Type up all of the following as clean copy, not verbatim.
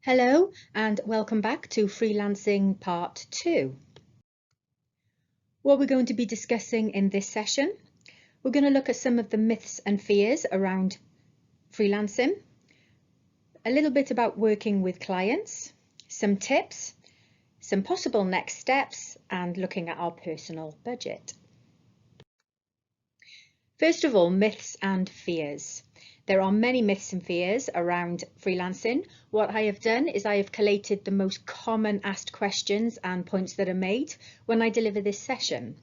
Hello and welcome back to Freelancing Part 2. What we're going to be discussing in this session, we're going to look at some of the myths and fears around freelancing, a little bit about working with clients, some tips, some possible next steps, and looking at our personal budget. First of all, myths and fears. There are many myths and fears around freelancing. What I have done is I have collated the most common asked questions and points that are made when I deliver this session.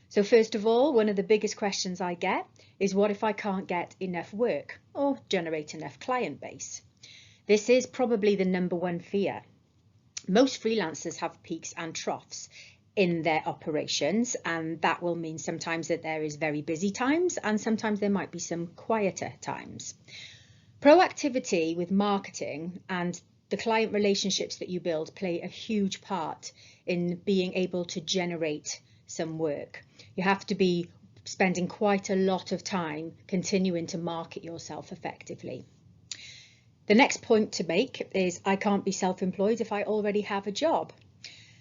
So first of all, one of the biggest questions I get is what if I can't get enough work or generate enough client base? This is probably the number one fear. Most freelancers have peaks and troughs in their operations, and that will mean sometimes that there is very busy times and sometimes there might be some quieter times. Proactivity with marketing and the client relationships that you build play a huge part in being able to generate some work. You have to be spending quite a lot of time continuing to market yourself effectively. The next point to make is I can't be self-employed if I already have a job.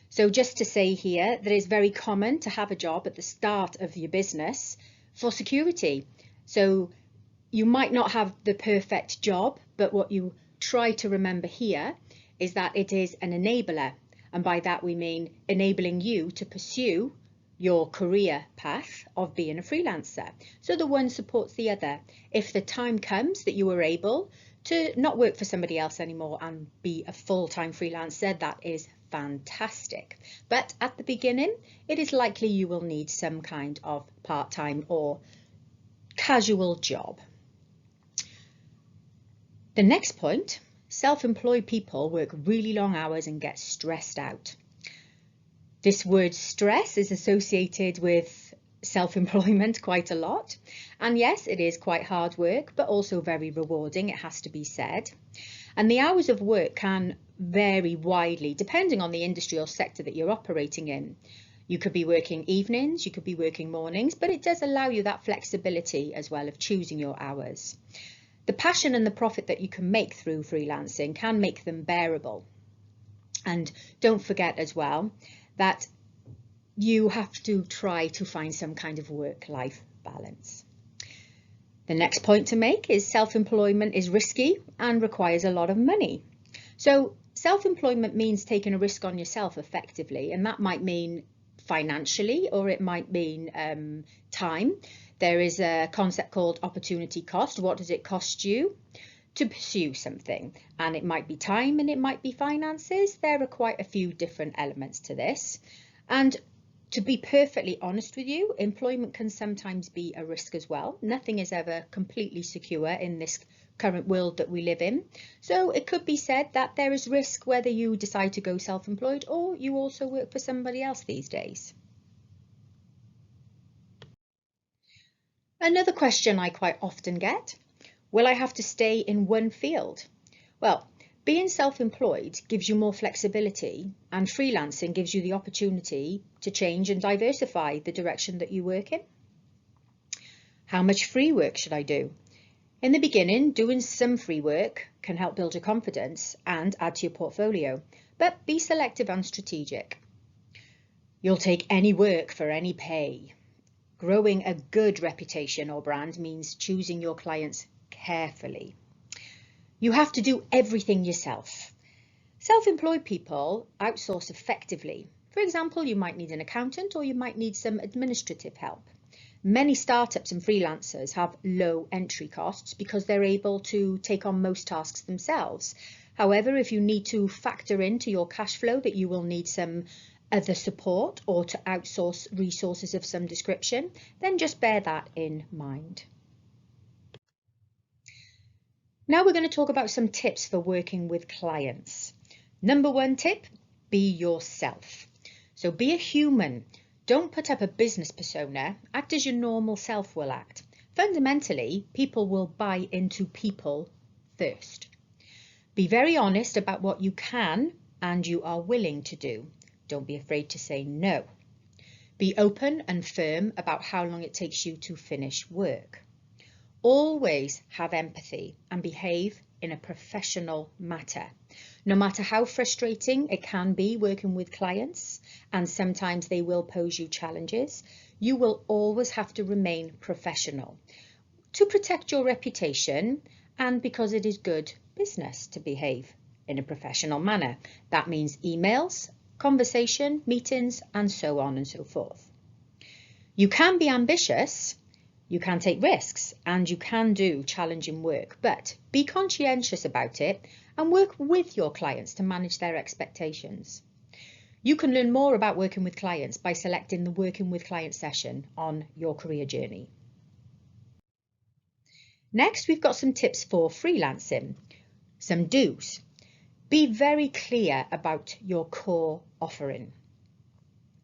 So just to say here that it's very common to have a job at the start of your business for security. So you might not have the perfect job, but what you try to remember here is that it is an enabler. And by that we mean enabling you to pursue your career path of being a freelancer. So the one supports the other. If the time comes that you are able to not work for somebody else anymore and be a full-time freelancer, that is fantastic. But at the beginning, it is likely you will need some kind of part-time or casual job. The next point, self-employed people work really long hours and get stressed out. This word stress is associated with self-employment quite a lot. And yes, it is quite hard work, but also very rewarding, it has to be said. And the hours of work can vary widely depending on the industry or sector that you're operating in. You could be working evenings, you could be working mornings, but it does allow you that flexibility as well of choosing your hours. The passion and the profit that you can make through freelancing can make them bearable. And don't forget as well that you have to try to find some kind of work-life balance. The next point to make is self-employment is risky and requires a lot of money. So self-employment means taking a risk on yourself effectively, and that might mean financially or it might mean time. There is a concept called opportunity cost. What does it cost you to pursue something? And it might be time and it might be finances. There are quite a few different elements to this. And to be perfectly honest with you, employment can sometimes be a risk as well. Nothing is ever completely secure in this current world that we live in. So it could be said that there is risk whether you decide to go self-employed or you also work for somebody else these days. Another question I quite often get, will I have to stay in one field? Well, being self-employed gives you more flexibility, and freelancing gives you the opportunity to change and diversify the direction that you work in. How much free work should I do? In the beginning, doing some free work can help build your confidence and add to your portfolio, but be selective and strategic. You'll take any work for any pay. Growing a good reputation or brand means choosing your clients carefully. You have to do everything yourself. Self-employed people outsource effectively. For example, you might need an accountant or you might need some administrative help. Many startups and freelancers have low entry costs because they're able to take on most tasks themselves. However, if you need to factor into your cash flow that you will need some other support or to outsource resources of some description, then just bear that in mind. Now we're going to talk about some tips for working with clients. Number one tip, be yourself. So be a human. Don't put up a business persona. Act as your normal self will act. Fundamentally, people will buy into people first. Be very honest about what you can and you are willing to do. Don't be afraid to say no. Be open and firm about how long it takes you to finish work. Always have empathy and behave in a professional manner. No matter how frustrating it can be working with clients, and sometimes they will pose you challenges, you will always have to remain professional to protect your reputation and because it is good business to behave in a professional manner. That means emails, conversation, meetings, and so on and so forth. You can be ambitious, you can take risks, and you can do challenging work, but be conscientious about it and work with your clients to manage their expectations. You can learn more about working with clients by selecting the Working with Clients session on your career journey. Next, we've got some tips for freelancing, some do's. Be very clear about your core offering.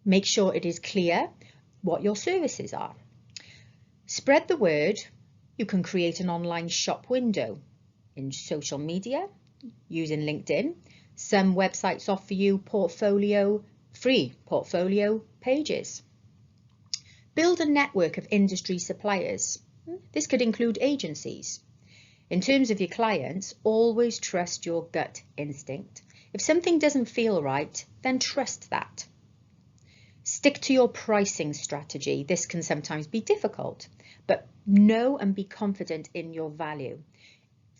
Make sure it is clear what your services are. Spread the word. You can create an online shop window in social media using LinkedIn. Some websites offer you free portfolio pages. Build a network of industry suppliers. This could include agencies. In terms of your clients, always trust your gut instinct. If something doesn't feel right, then trust that. Stick to your pricing strategy. This can sometimes be difficult, but know and be confident in your value.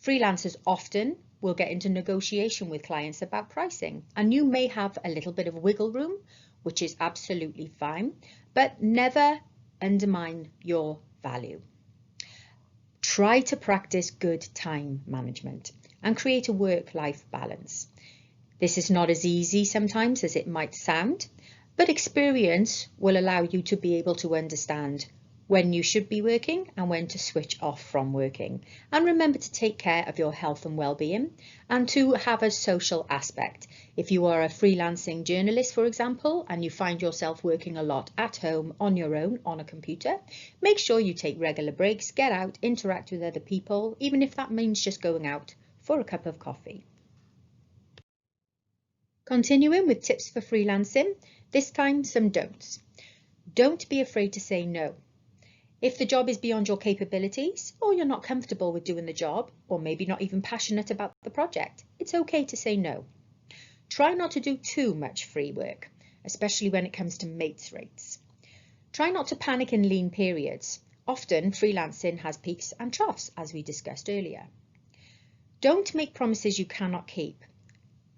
Freelancers often will get into negotiation with clients about pricing, and you may have a little bit of wiggle room, which is absolutely fine, but never undermine your value. Try to practice good time management and create a work-life balance. This is not as easy sometimes as it might sound, but experience will allow you to be able to understand when you should be working and when to switch off from working. And remember to take care of your health and well-being and to have a social aspect. If you are a freelancing journalist, for example, and you find yourself working a lot at home on your own on a computer, make sure you take regular breaks, get out, interact with other people, even if that means just going out for a cup of coffee. Continuing with tips for freelancing, this time some don'ts. Don't be afraid to say no. If the job is beyond your capabilities, or you're not comfortable with doing the job, or maybe not even passionate about the project, it's okay to say no. Try not to do too much free work, especially when it comes to mates rates. Try not to panic in lean periods. Often freelancing has peaks and troughs, as we discussed earlier. Don't make promises you cannot keep,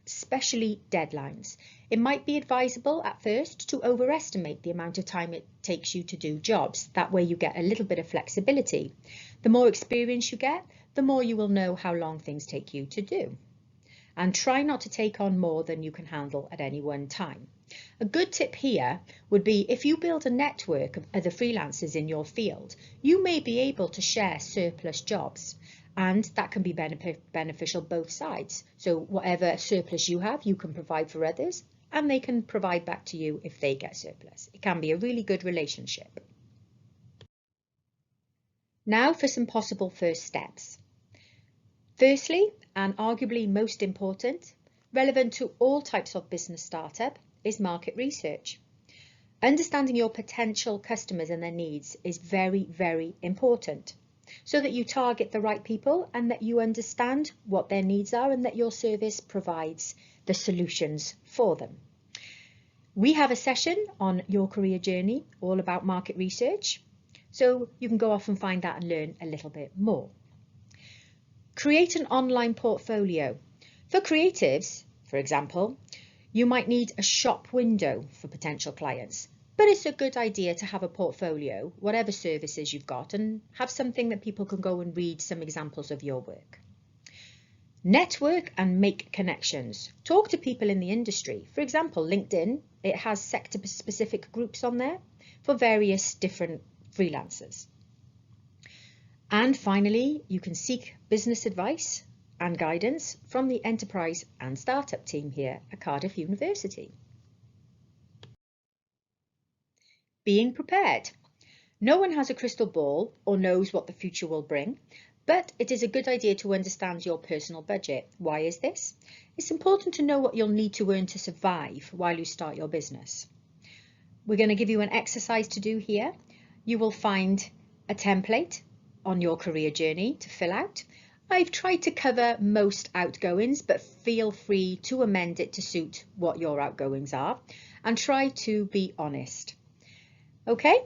especially deadlines. It might be advisable at first to overestimate the amount of time it takes you to do jobs. That way you get a little bit of flexibility. The more experience you get, the more you will know how long things take you to do. And try not to take on more than you can handle at any one time. A good tip here would be if you build a network of other freelancers in your field, you may be able to share surplus jobs. And that can be beneficial both sides. So whatever surplus you have, you can provide for others, and they can provide back to you if they get surplus. It can be a really good relationship. Now for some possible first steps. Firstly, and arguably most important, relevant to all types of business startup, is market research. Understanding your potential customers and their needs is very, very important, so that you target the right people and that you understand what their needs are and that your service provides the solutions for them. We have a session on your career journey all about market research, so you can go off and find that and learn a little bit more. Create an online portfolio. For creatives, for example, you might need a shop window for potential clients. But it's a good idea to have a portfolio, whatever services you've got, and have something that people can go and read some examples of your work. Network and make connections. Talk to people in the industry. For example, LinkedIn, it has sector-specific groups on there for various different freelancers. And finally, you can seek business advice and guidance from the enterprise and startup team here at Cardiff University. Being prepared. No one has a crystal ball or knows what the future will bring, but it is a good idea to understand your personal budget. Why is this? It's important to know what you'll need to earn to survive while you start your business. We're going to give you an exercise to do here. You will find a template on your career journey to fill out, I've tried to cover most outgoings, but feel free to amend it to suit what your outgoings are and try to be honest. Okay?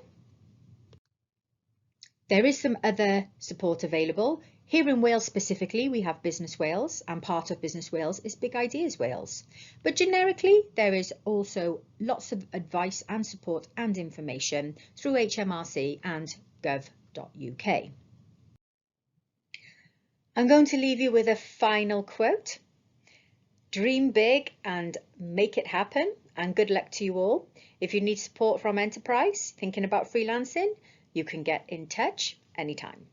There is some other support available. Here in Wales specifically, we have Business Wales, and part of Business Wales is Big Ideas Wales. But generically, there is also lots of advice and support and information through HMRC and gov.uk. I'm going to leave you with a final quote. Dream big and make it happen, and good luck to you all. If you need support from Enterprise, thinking about freelancing, you can get in touch anytime.